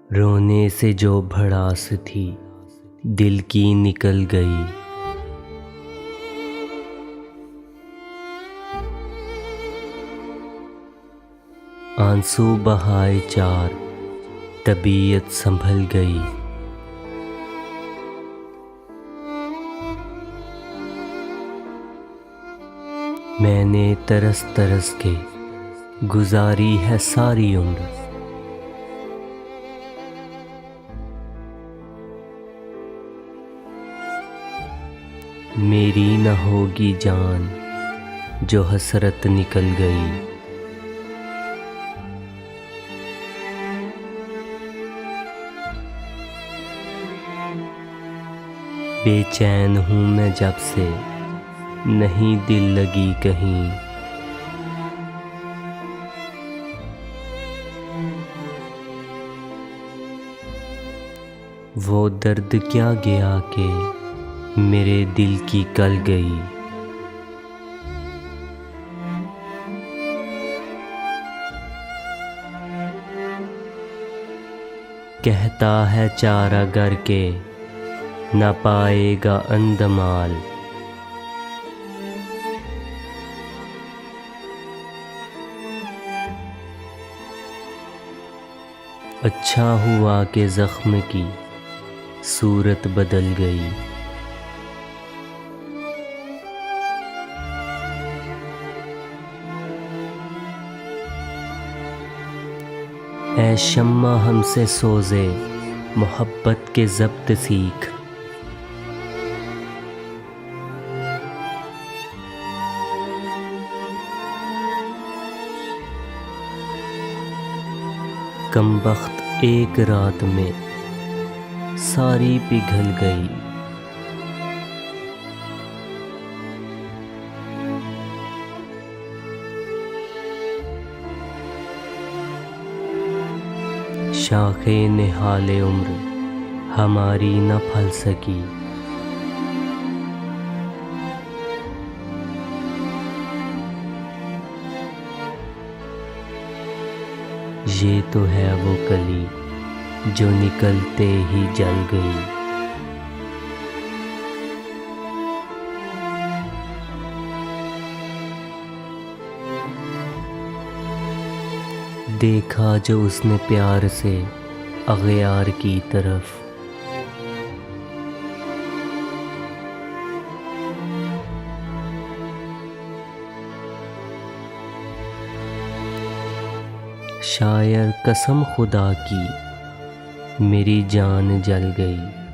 रोने से जो भड़ास थी दिल की निकल गई। आंसू बहाए चार तबीयत संभल गई। मैंने तरस तरस के गुजारी है सारी उम्र। मेरी न होगी जान जो हसरत निकल गई। बेचैन हूँ मैं जब से नहीं दिल लगी कहीं। वो दर्द क्या गया कि मेरे दिल की कल गई। कहता है चारागर के न पाएगा अंदमाल। अच्छा हुआ कि जख्म की सूरत बदल गई। ऐ शम्मा हमसे सोज़े मोहब्बत के ज़ब्त सीख। कमबख्त एक रात में सारी पिघल गई। शाखे निहाले उम्र हमारी न फल सकी। ये तो है वो कली जो निकलते ही जल गई। देखा जो उसने प्यार से अग़यार की तरफ। शायर कसम खुदा की मेरी जान जल गई।